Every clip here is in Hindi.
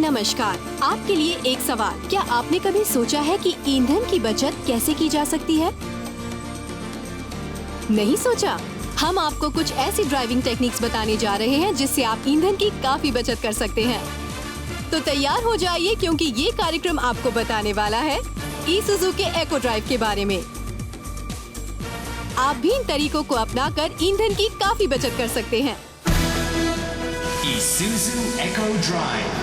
नमस्कार, आपके लिए एक सवाल। क्या आपने कभी सोचा है कि ईंधन की बचत कैसे की जा सकती है? नहीं सोचा? हम आपको कुछ ऐसी ड्राइविंग टेक्निक्स बताने जा रहे हैं जिससे आप ईंधन की काफी बचत कर सकते हैं। तो तैयार हो जाइए क्योंकि ये कार्यक्रम आपको बताने वाला है ईसुजू के एको ड्राइव के बारे में। आप भी इन तरीकों को अपनाकर ईंधन की काफी बचत कर सकते हैं। Isuzu Eco Drive।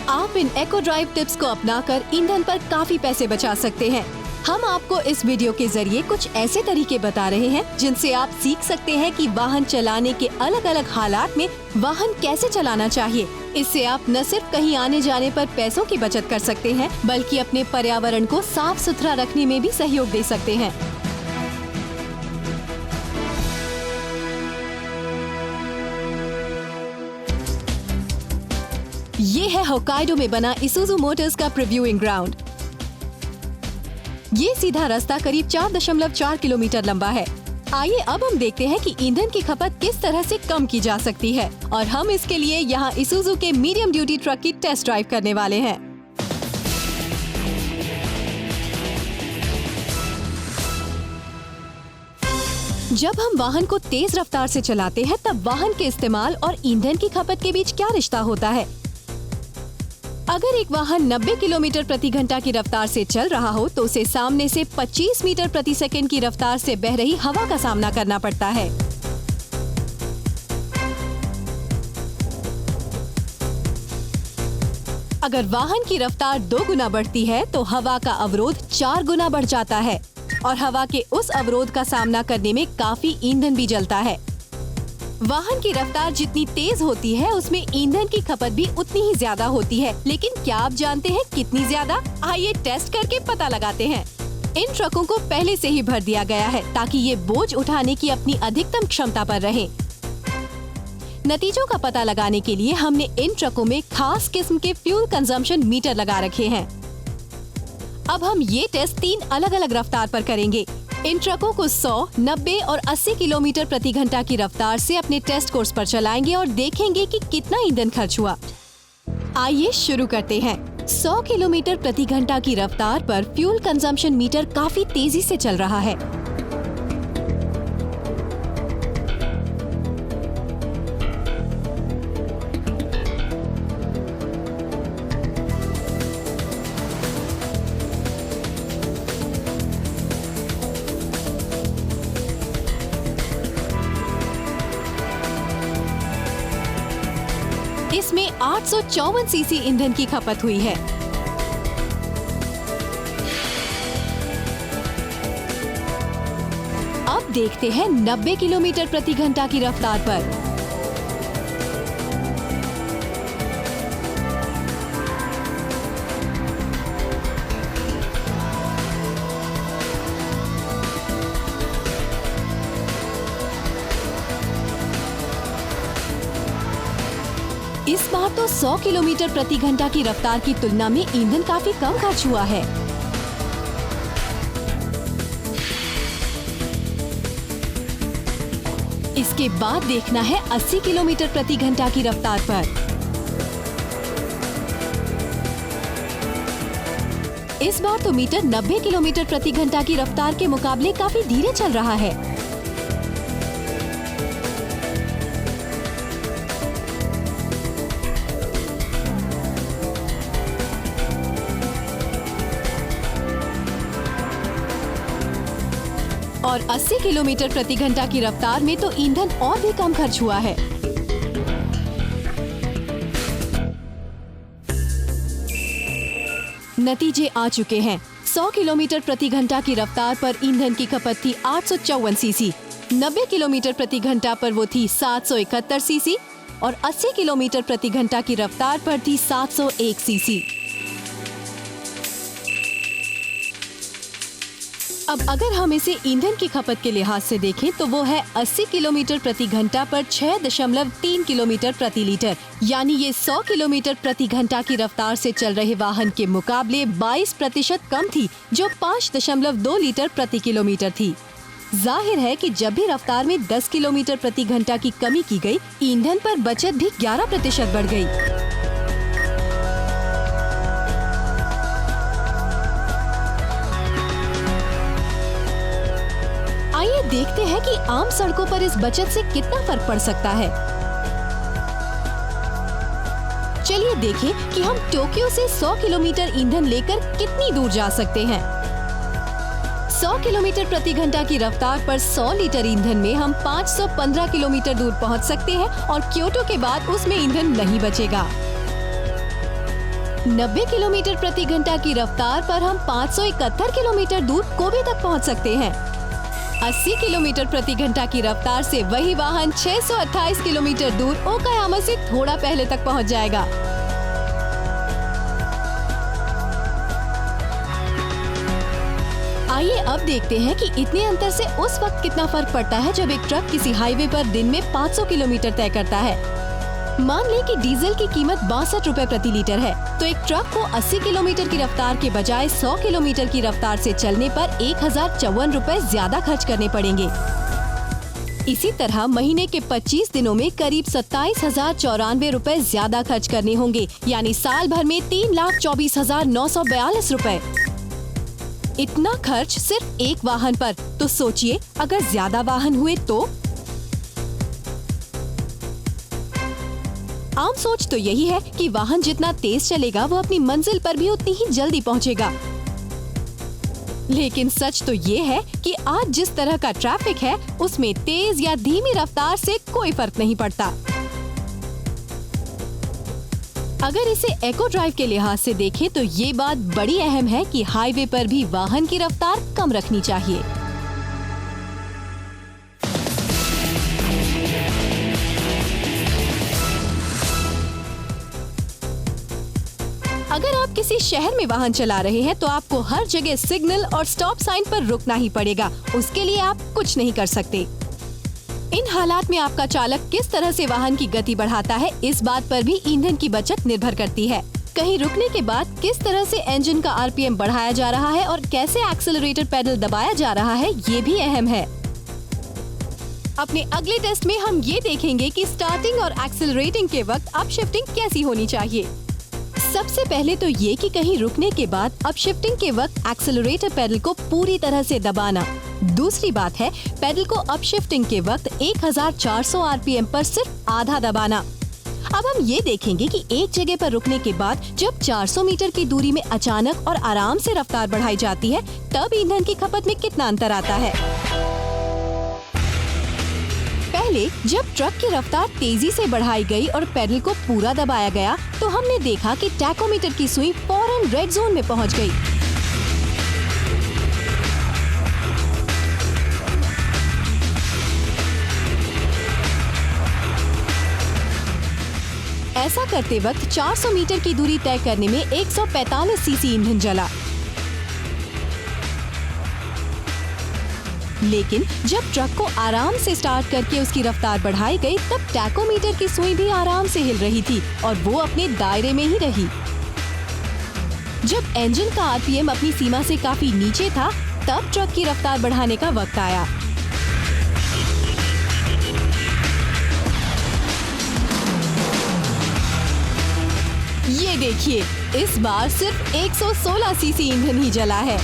आप इन एको ड्राइव टिप्स को अपनाकर ईंधन पर काफी पैसे बचा सकते हैं। हम आपको इस वीडियो के जरिए कुछ ऐसे तरीके बता रहे हैं जिनसे आप सीख सकते हैं कि वाहन चलाने के अलग अलग हालात में वाहन कैसे चलाना चाहिए। इससे आप न सिर्फ कहीं आने जाने पर पैसों की बचत कर सकते हैं बल्कि अपने पर्यावरण को साफ सुथरा रखने में भी सहयोग दे सकते हैं। ये है होक्काइडो में बना इसुजू मोटर्स का प्रीव्यूइंग ग्राउंड। ये सीधा रास्ता करीब 4.4 किलोमीटर लंबा है। आइए अब हम देखते हैं कि ईंधन की खपत किस तरह से कम की जा सकती है और हम इसके लिए यहाँ इसुजू के मीडियम ड्यूटी ट्रक की टेस्ट ड्राइव करने वाले हैं। जब हम वाहन को तेज रफ्तार से चलाते हैं तब वाहन के इस्तेमाल और ईंधन की खपत के बीच क्या रिश्ता होता है? अगर एक वाहन 90 किलोमीटर प्रति घंटा की रफ्तार से चल रहा हो तो उसे सामने से 25 मीटर प्रति सेकंड की रफ्तार से बह रही हवा का सामना करना पड़ता है। अगर वाहन की रफ्तार 2 गुना बढ़ती है तो हवा का अवरोध 4 गुना बढ़ जाता है और हवा के उस अवरोध का सामना करने में काफी ईंधन भी जलता है। वाहन की रफ्तार जितनी तेज होती है उसमें ईंधन की खपत भी उतनी ही ज्यादा होती है, लेकिन क्या आप जानते हैं कितनी ज्यादा? आइए टेस्ट करके पता लगाते हैं। इन ट्रकों को पहले से ही भर दिया गया है ताकि ये बोझ उठाने की अपनी अधिकतम क्षमता पर रहें। नतीजों का पता लगाने के लिए हमने इन ट्रकों में खास किस्म के फ्यूल कंजम्पशन मीटर लगा रखे हैं। अब हम ये टेस्ट 3 अलग अलग रफ्तार पर करेंगे। इन ट्रकों को 100, 90 और 80 किलोमीटर प्रति घंटा की रफ्तार से अपने टेस्ट कोर्स पर चलाएंगे और देखेंगे कि कितना ईंधन खर्च हुआ। आइए शुरू करते हैं। 100 किलोमीटर प्रति घंटा की रफ्तार पर फ्यूल कंजम्पशन मीटर काफी तेजी से चल रहा है। इसमें 854 सीसी ईंधन की खपत हुई है। अब देखते हैं 90 किलोमीटर प्रति घंटा की रफ्तार पर। इस बार तो 100 किलोमीटर प्रति घंटा की रफ्तार की तुलना में ईंधन काफी कम खर्च हुआ है। इसके बाद देखना है 80 किलोमीटर प्रति घंटा की रफ्तार पर। इस बार तो मीटर 90 किलोमीटर प्रति घंटा की रफ्तार के मुकाबले काफी धीरे चल रहा है। और 80 किलोमीटर प्रति घंटा की रफ्तार में तो ईंधन और भी कम खर्च हुआ है। नतीजे आ चुके हैं। 100 किलोमीटर प्रति घंटा की रफ्तार पर ईंधन की खपत थी 854 सीसी, 90 किलोमीटर प्रति घंटा पर वो थी 771 सीसी और 80 किलोमीटर प्रति घंटा की रफ्तार पर थी 701 सीसी। अब अगर हम इसे ईंधन की खपत के लिहाज से देखें तो वो है 80 किलोमीटर प्रति घंटा पर 6.3 किलोमीटर प्रति लीटर, यानी ये 100 किलोमीटर प्रति घंटा की रफ्तार से चल रहे वाहन के मुकाबले 22% कम थी, जो 5.2 लीटर प्रति किलोमीटर थी। जाहिर है कि जब भी रफ्तार में 10 किलोमीटर प्रति घंटा की कमी की गई, ईंधन पर बचत भी 11% बढ़ गई। आइए देखते हैं कि आम सड़कों पर इस बचत से कितना फर्क पड़ सकता है। चलिए देखें कि हम टोक्यो से 100 किलोमीटर ईंधन लेकर कितनी दूर जा सकते हैं। 100 किलोमीटर प्रति घंटा की रफ्तार पर 100 लीटर ईंधन में हम 515 किलोमीटर दूर पहुंच सकते हैं और क्योटो के बाद उसमें ईंधन नहीं बचेगा। 90 किलोमीटर प्रति घंटा की रफ्तार पर हम 571 किलोमीटर दूर कोबे तक पहुंच सकते हैं। 80 किलोमीटर प्रति घंटा की रफ्तार से वही वाहन 628 किलोमीटर दूर ओकायामा से थोड़ा पहले तक पहुंच जाएगा। आइए अब देखते हैं कि इतने अंतर से उस वक्त कितना फर्क पड़ता है जब एक ट्रक किसी हाईवे पर दिन में 500 किलोमीटर तय करता है। मान लें कि डीजल की कीमत 62 रुपए प्रति लीटर है, तो एक ट्रक को 80 किलोमीटर की रफ्तार के बजाय 100 किलोमीटर की रफ्तार से चलने पर 1054 रुपए ज्यादा खर्च करने पड़ेंगे। इसी तरह महीने के 25 दिनों में करीब 27,094 रुपए ज्यादा खर्च करने होंगे, यानी साल भर में 3,24,942 रुपए। इतना खर्च सिर्फ एक वाहन पर, तो सोचिए अगर ज्यादा वाहन हुए तो। आम सोच तो यही है कि वाहन जितना तेज चलेगा वो अपनी मंजिल पर भी उतनी ही जल्दी पहुंचेगा। लेकिन सच तो ये है कि आज जिस तरह का ट्रैफिक है उसमें तेज या धीमी रफ्तार से कोई फर्क नहीं पड़ता। अगर इसे इको ड्राइव के लिहाज से देखें तो ये बात बड़ी अहम है कि हाईवे पर भी वाहन की रफ्तार कम रखनी चाहिए। अगर आप किसी शहर में वाहन चला रहे हैं तो आपको हर जगह सिग्नल और स्टॉप साइन पर रुकना ही पड़ेगा, उसके लिए आप कुछ नहीं कर सकते। इन हालात में आपका चालक किस तरह से वाहन की गति बढ़ाता है, इस बात पर भी ईंधन की बचत निर्भर करती है। कहीं रुकने के बाद किस तरह से इंजन का आरपीएम बढ़ाया जा रहा है और कैसे एक्सेलरेटर पेडल दबाया जा रहा है, ये भी अहम है। अपने अगले टेस्ट में हम ये देखेंगे कि स्टार्टिंग और एक्सेलरेटिंग के वक्त अपशिफ्टिंग कैसी होनी चाहिए। सबसे पहले तो ये कि कहीं रुकने के बाद अपशिफ्टिंग के वक्त एक्सेलरेटर पेडल को पूरी तरह से दबाना। दूसरी बात है पेडल को अपशिफ्टिंग के वक्त 1400 आरपीएम पर सिर्फ आधा दबाना। अब हम ये देखेंगे कि एक जगह पर रुकने के बाद जब 400 मीटर की दूरी में अचानक और आराम से रफ्तार बढ़ाई जाती है तब ईंधन की खपत में कितना अंतर आता है। पहले जब ट्रक की रफ्तार तेजी से बढ़ाई गई और पेडल को पूरा दबाया गया तो हमने देखा कि टैकोमीटर की सुई फौरन रेड जोन में पहुंच गई। ऐसा करते वक्त 400 मीटर की दूरी तय करने में 145 सीसी ईंधन जला। लेकिन जब ट्रक को आराम से स्टार्ट करके उसकी रफ्तार बढ़ाई गई तब टैकोमीटर की सुई भी आराम से हिल रही थी और वो अपने दायरे में ही रही। जब इंजन का आरपीएम अपनी सीमा से काफी नीचे था तब ट्रक की रफ्तार बढ़ाने का वक्त आया। ये देखिए, इस बार सिर्फ 116 सीसी ईंधन ही जला है।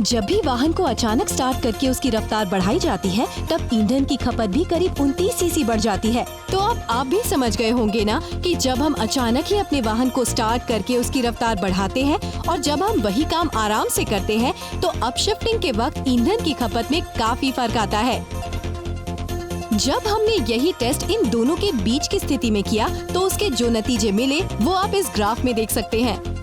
जब भी वाहन को अचानक स्टार्ट करके उसकी रफ्तार बढ़ाई जाती है तब ईंधन की खपत भी करीब 29 सीसी बढ़ जाती है। तो अब आप भी समझ गए होंगे ना कि जब हम अचानक ही अपने वाहन को स्टार्ट करके उसकी रफ्तार बढ़ाते हैं और जब हम वही काम आराम से करते हैं तो अपशिफ्टिंग के वक्त ईंधन की खपत में काफी फर्क आता है। जब हमने यही टेस्ट इन दोनों के बीच की स्थिति में किया तो उसके जो नतीजे मिले वो आप इस ग्राफ में देख सकते हैं।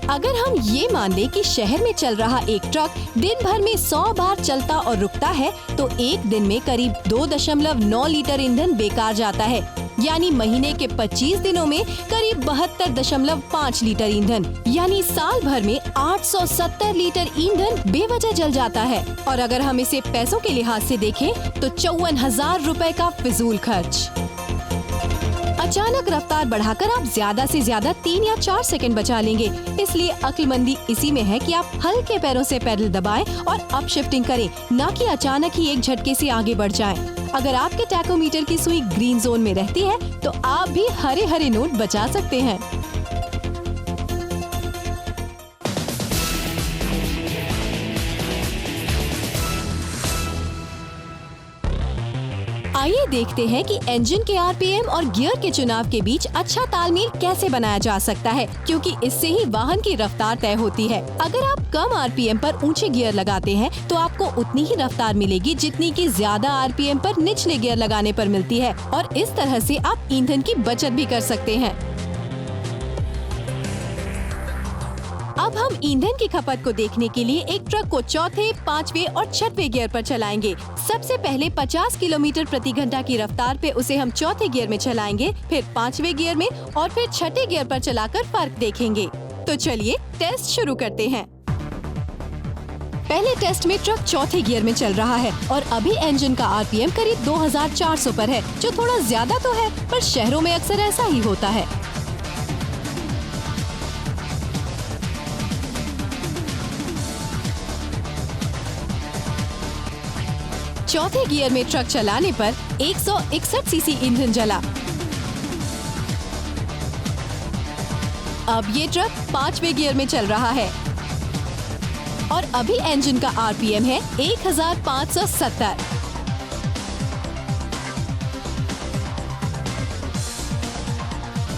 अगर हम ये मान लें कि शहर में चल रहा एक ट्रक दिन भर में 100 बार चलता और रुकता है तो एक दिन में करीब 2.9 लीटर ईंधन बेकार जाता है, यानी महीने के 25 दिनों में करीब 72.5 लीटर ईंधन, यानी साल भर में 870 लीटर ईंधन बेवजह जल जाता है। और अगर हम इसे पैसों के लिहाज से देखें तो 54,000 रुपए का फिजूल खर्च। अचानक रफ्तार बढ़ाकर आप ज्यादा से ज्यादा 3 या 4 सेकंड बचा लेंगे। इसलिए अक्लमंदी इसी में है कि आप हल्के पैरों से पैडल दबाएं और अप शिफ्टिंग करें, न कि अचानक ही एक झटके से आगे बढ़ जाएं। अगर आपके टैकोमीटर की सुई ग्रीन जोन में रहती है तो आप भी हरे हरे नोट बचा सकते हैं। आइए देखते हैं कि इंजन के आरपीएम और गियर के चुनाव के बीच अच्छा तालमेल कैसे बनाया जा सकता है, क्योंकि इससे ही वाहन की रफ्तार तय होती है। अगर आप कम आरपीएम पर ऊंचे गियर लगाते हैं तो आपको उतनी ही रफ्तार मिलेगी जितनी कि ज्यादा आरपीएम पर निचले गियर लगाने पर मिलती है, और इस तरह से आप ईंधन की बचत भी कर सकते हैं। अब हम ईंधन की खपत को देखने के लिए एक ट्रक को चौथे, पांचवे और छठवें गियर पर चलाएंगे। सबसे पहले 50 किलोमीटर प्रति घंटा की रफ्तार पे उसे हम चौथे गियर में चलाएंगे, फिर पांचवे गियर में और फिर छठे गियर पर चलाकर फर्क देखेंगे। तो चलिए टेस्ट शुरू करते हैं। पहले टेस्ट में ट्रक चौथे गियर में चल रहा है और अभी इंजन का आरपीएम करीब 2400 पर है, जो थोड़ा ज्यादा तो है, पर शहरों में अक्सर ऐसा ही होता है। चौथे गियर में ट्रक चलाने पर 161 सीसी ईंधन जला। अब ये ट्रक पांचवे गियर में चल रहा है और अभी इंजन का आरपीएम है 1570।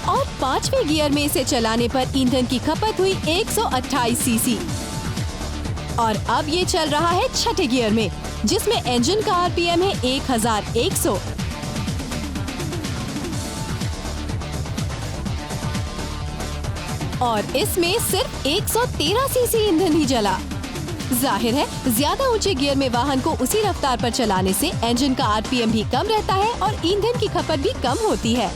और पांचवे गियर में इसे चलाने पर ईंधन की खपत हुई 128 सीसी। और अब ये चल रहा है छठे गियर में, जिसमें इंजन का आरपीएम है 1100। और इसमें सिर्फ 113 सीसी ईंधन ही जला। जाहिर है, ज्यादा ऊंचे गियर में वाहन को उसी रफ्तार पर चलाने से इंजन का आरपीएम भी कम रहता है और ईंधन की खपत भी कम होती है।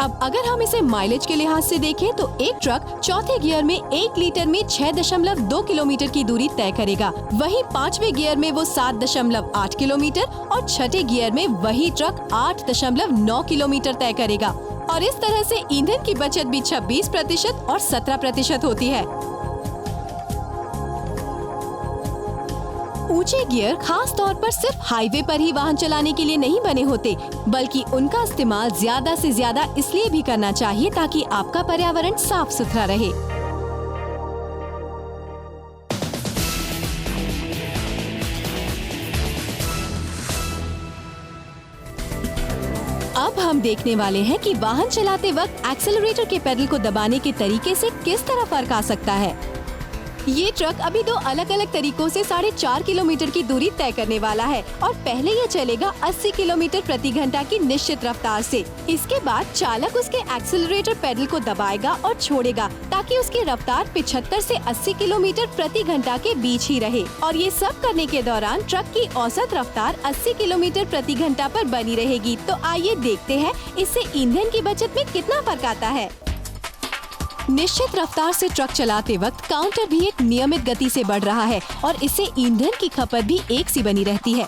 अब अगर हम इसे माइलेज के लिहाज से देखें तो एक ट्रक चौथे गियर में 1 लीटर में 6.2 किलोमीटर की दूरी तय करेगा। वहीं पांचवे गियर में वो 7.8 किलोमीटर और छठे गियर में वही ट्रक 8.9 किलोमीटर तय करेगा। और इस तरह से ईंधन की बचत भी 26% और 17% होती है। ऊंचे गियर खास तौर पर सिर्फ हाईवे पर ही वाहन चलाने के लिए नहीं बने होते, बल्कि उनका इस्तेमाल ज्यादा से ज्यादा इसलिए भी करना चाहिए ताकि आपका पर्यावरण साफ सुथरा रहे। अब हम देखने वाले हैं कि वाहन चलाते वक्त एक्सेलरेटर के पेडल को दबाने के तरीके से किस तरह फर्क आ सकता है। ये ट्रक अभी 2 अलग अलग तरीकों से 4.5 किलोमीटर की दूरी तय करने वाला है और पहले ये चलेगा 80 किलोमीटर प्रति घंटा की निश्चित रफ्तार से। इसके बाद चालक उसके एक्सेलरेटर पेडल को दबाएगा और छोड़ेगा ताकि उसकी रफ्तार 75 से 80 किलोमीटर प्रति घंटा के बीच ही रहे। और ये सब करने के दौरान ट्रक की औसत रफ्तार 80 किलोमीटर प्रति घंटा पर बनी रहेगी। तो आइए देखते हैं इससे ईंधन की बचत में कितना फर्क आता है। निश्चित रफ्तार से ट्रक चलाते वक्त काउंटर भी एक नियमित गति से बढ़ रहा है और इससे ईंधन की खपत भी एक सी बनी रहती है।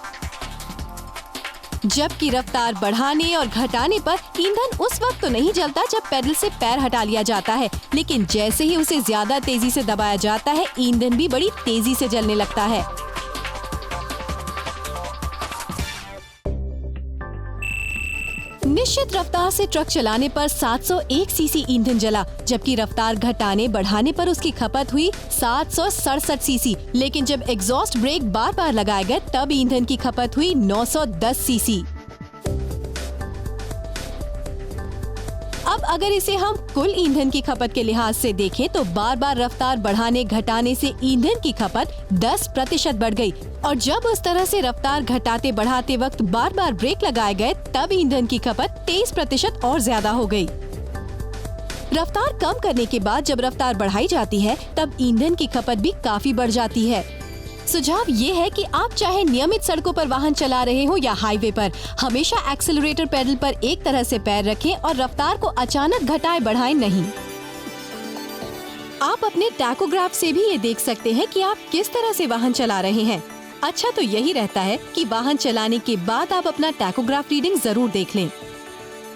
जबकि रफ्तार बढ़ाने और घटाने पर ईंधन उस वक्त तो नहीं जलता जब पेडल से पैर हटा लिया जाता है, लेकिन जैसे ही उसे ज्यादा तेजी से दबाया जाता है ईंधन भी बड़ी तेजी से जलने लगता है। निश्चित रफ्तार से ट्रक चलाने पर 701 सीसी ईंधन जला, जबकि रफ्तार घटाने बढ़ाने पर उसकी खपत हुई 767 सीसी। लेकिन जब एग्जॉस्ट ब्रेक बार बार लगाए गए तब ईंधन की खपत हुई 910 सीसी। अब अगर इसे हम कुल ईंधन की खपत के लिहाज से देखें तो बार बार रफ्तार बढ़ाने घटाने से ईंधन की खपत 10% बढ़ गई। और जब उस तरह से रफ्तार घटाते बढ़ाते वक्त बार बार ब्रेक लगाए गए तब ईंधन की खपत 23% और ज्यादा हो गई। रफ्तार कम करने के बाद जब रफ्तार बढ़ाई जाती है तब ईंधन की खपत भी काफी बढ़ जाती है। सुझाव ये है कि आप चाहे नियमित सड़कों पर वाहन चला रहे हो या हाईवे पर, हमेशा एक्सेलरेटर पेडल पर एक तरह से पैर रखें और रफ्तार को अचानक घटाए बढ़ाएं नहीं। आप अपने टैकोग्राफ से भी ये देख सकते हैं कि आप किस तरह से वाहन चला रहे हैं। अच्छा तो यही रहता है कि वाहन चलाने के बाद आप अपना टैकोग्राफ रीडिंग जरूर देख लें।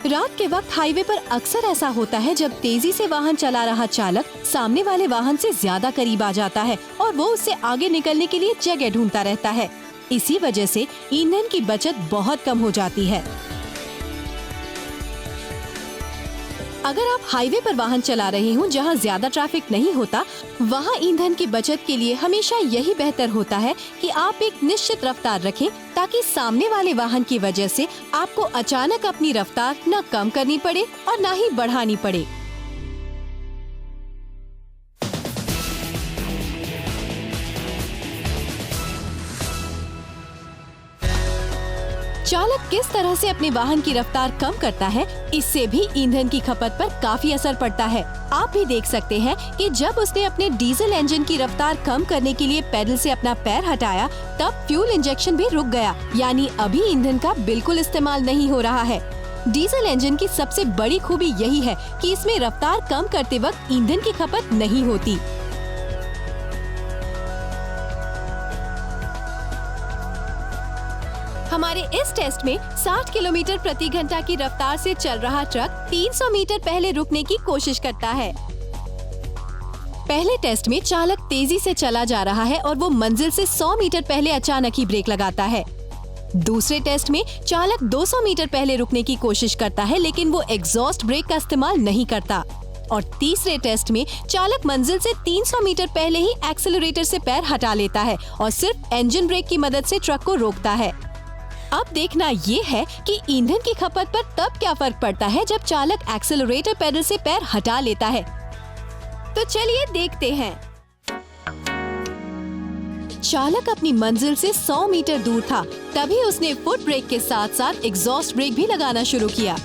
रात के वक्त हाईवे पर अक्सर ऐसा होता है जब तेजी से वाहन चला रहा चालक सामने वाले वाहन से ज्यादा करीब आ जाता है और वो उससे आगे निकलने के लिए जगह ढूंढता रहता है। इसी वजह से ईंधन की बचत बहुत कम हो जाती है। अगर आप हाईवे पर वाहन चला रहे हो जहां ज्यादा ट्रैफिक नहीं होता, वहां ईंधन की बचत के लिए हमेशा यही बेहतर होता है कि आप एक निश्चित रफ्तार रखें ताकि सामने वाले वाहन की वजह से आपको अचानक अपनी रफ्तार न कम करनी पड़े और न ही बढ़ानी पड़े। चालक किस तरह से अपने वाहन की रफ्तार कम करता है, इससे भी ईंधन की खपत पर काफी असर पड़ता है। आप भी देख सकते हैं कि जब उसने अपने डीजल इंजन की रफ्तार कम करने के लिए पैडल से अपना पैर हटाया, तब फ्यूल इंजेक्शन भी रुक गया, यानी अभी ईंधन का बिल्कुल इस्तेमाल नहीं हो रहा है। डीजल इंजन की सबसे बड़ी खूबी यही है कि इसमें रफ्तार कम करते वक्त ईंधन की खपत नहीं होती। हमारे इस टेस्ट में 60 किलोमीटर प्रति घंटा की रफ्तार से चल रहा ट्रक 300 मीटर पहले रुकने की कोशिश करता है। पहले टेस्ट में चालक तेजी से चला जा रहा है और वो मंजिल से 100 मीटर पहले अचानक ही ब्रेक लगाता है। दूसरे टेस्ट में चालक 200 मीटर पहले रुकने की कोशिश करता है, लेकिन वो एग्जॉस्ट ब्रेक का इस्तेमाल नहीं करता। और तीसरे टेस्ट में चालक मंजिल से 300 मीटर पहले ही एक्सेलरेटर से पैर हटा लेता है और सिर्फ इंजन ब्रेक की मदद से ट्रक को रोकता है। अब देखना ये है कि ईंधन की खपत पर तब क्या फर्क पड़ता है जब चालक एक्सेलरेटर पेडल से पैर हटा लेता है। तो चलिए देखते हैं। चालक अपनी मंजिल से 100 मीटर दूर था, तभी उसने फुट ब्रेक के साथ साथ एग्जॉस्ट ब्रेक भी लगाना शुरू किया।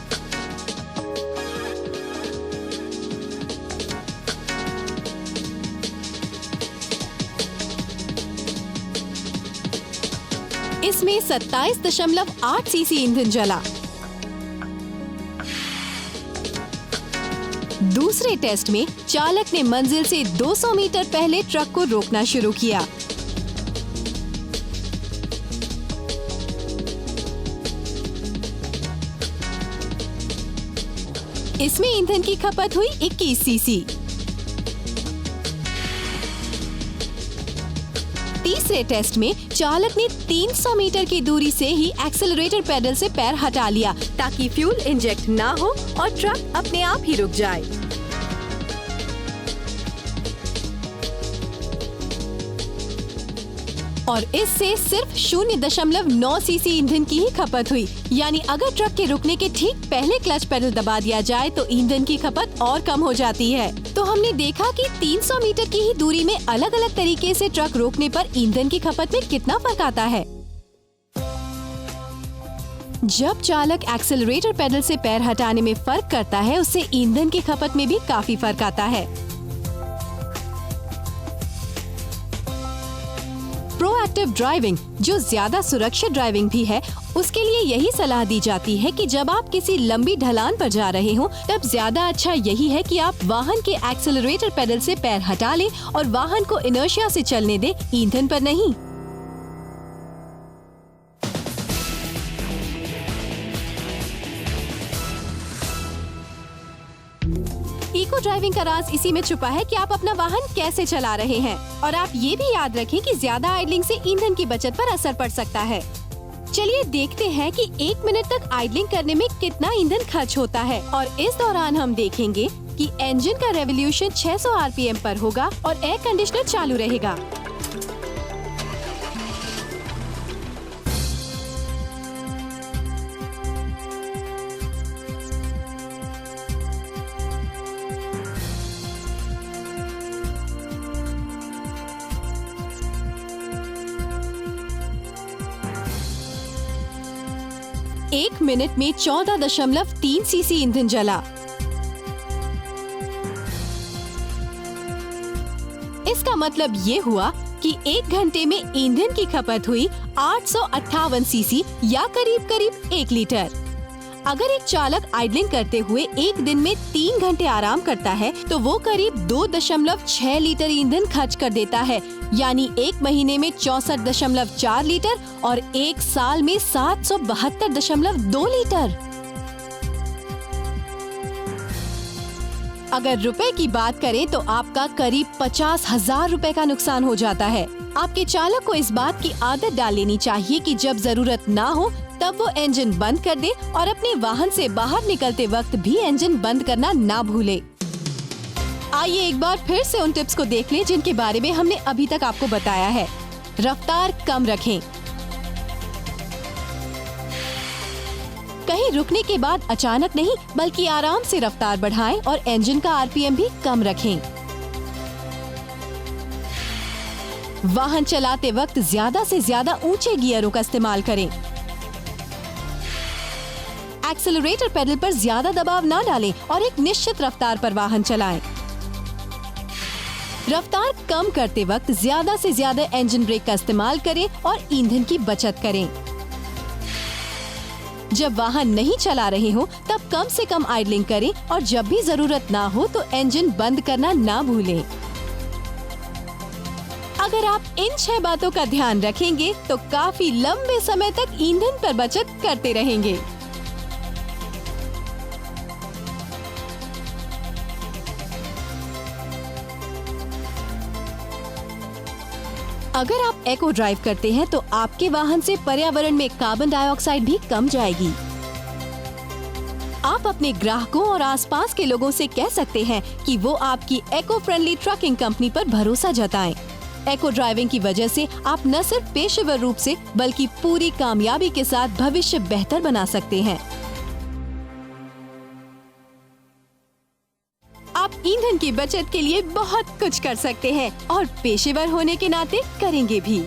इसमें 27.8 सीसी ईंधन जला। दूसरे टेस्ट में चालक ने मंजिल से 200 मीटर पहले ट्रक को रोकना शुरू किया। इसमें ईंधन की खपत हुई 21 सीसी। तीसरे टेस्ट में चालक ने 300 मीटर की दूरी से ही एक्सेलरेटर पेडल से पैर हटा लिया ताकि फ्यूल इंजेक्ट ना हो और ट्रक अपने आप ही रुक जाए। और इससे सिर्फ 0.9 सीसी ईंधन की ही खपत हुई, यानी अगर ट्रक के रुकने के ठीक पहले क्लच पेडल दबा दिया जाए तो ईंधन की खपत और कम हो जाती है। तो हमने देखा कि 300 मीटर की ही दूरी में अलग अलग तरीके से ट्रक रोकने पर ईंधन की खपत में कितना फर्क आता है। जब चालक एक्सेलरेटर पेडल से पैर हटाने में फर्क करता है, उससे ईंधन की खपत में भी काफी फर्क आता है। प्रोएक्टिव ड्राइविंग, जो ज्यादा सुरक्षित ड्राइविंग भी है, उसके लिए यही सलाह दी जाती है कि जब आप किसी लंबी ढलान पर जा रहे हो, तब ज्यादा अच्छा यही है कि आप वाहन के एक्सेलरेटर पेडल से पैर हटा लें और वाहन को इनर्शिया से चलने दें, ईंधन पर नहीं। इको ड्राइविंग का राज इसी में छुपा है कि आप अपना वाहन कैसे चला रहे हैं। और आप ये भी याद रखें कि ज्यादा आइडलिंग से ईंधन की बचत पर असर पड़ सकता है। चलिए देखते हैं कि 1 मिनट तक आइडलिंग करने में कितना ईंधन खर्च होता है। और इस दौरान हम देखेंगे कि इंजन का रेवोल्यूशन 600 आरपीएम पर होगा और एयर कंडीशनर चालू रहेगा। एक मिनट में 14.3 सीसी ईंधन जला। इसका मतलब ये हुआ कि 1 घंटे में ईंधन की खपत हुई 858 सीसी या करीब करीब 1 लीटर। अगर एक चालक आइडलिंग करते हुए एक दिन में 3 घंटे आराम करता है तो वो करीब 2.6 लीटर ईंधन खर्च कर देता है, यानी 1 महीने में 64.4 लीटर और 1 साल में 772.2 लीटर। अगर रुपए की बात करें तो आपका करीब 50,000 रुपए का नुकसान हो जाता है। आपके चालक को इस बात की आदत डाल लेनी चाहिए कि जब जरूरत ना हो तब वो इंजन बंद कर दे और अपने वाहन से बाहर निकलते वक्त भी इंजन बंद करना ना भूले। आइए एक बार फिर से उन टिप्स को देख लें जिनके बारे में हमने अभी तक आपको बताया है। रफ्तार कम रखें। कहीं रुकने के बाद अचानक नहीं बल्कि आराम से रफ्तार बढ़ाएं और इंजन का आरपीएम भी कम रखें। वाहन चलाते वक्त ज्यादा से ज्यादा ऊंचे गियरों का इस्तेमाल करें। एक्सेलरेटर पेडल पर ज्यादा दबाव ना डालें और एक निश्चित रफ्तार पर वाहन चलाएं। रफ्तार कम करते वक्त ज्यादा से ज्यादा इंजन ब्रेक का इस्तेमाल करें और ईंधन की बचत करें। जब वाहन नहीं चला रहे हो तब कम से कम आइडलिंग करें और जब भी जरूरत ना हो तो इंजन बंद करना ना भूलें। अगर आप इन 6 बातों का ध्यान रखेंगे तो काफी लंबे समय तक ईंधन पर बचत करते रहेंगे। अगर आप एको ड्राइव करते हैं तो आपके वाहन से पर्यावरण में कार्बन डाइऑक्साइड भी कम जाएगी। आप अपने ग्राहकों और आसपास के लोगों से कह सकते हैं कि वो आपकी एको फ्रेंडली ट्रकिंग कंपनी पर भरोसा जताएं। एको ड्राइविंग की वजह से आप न सिर्फ पेशेवर रूप से बल्कि पूरी कामयाबी के साथ भविष्य बेहतर बना सकते हैं। आप ईंधन की बचत के लिए बहुत कुछ कर सकते हैं और पेशेवर होने के नाते करेंगे भी।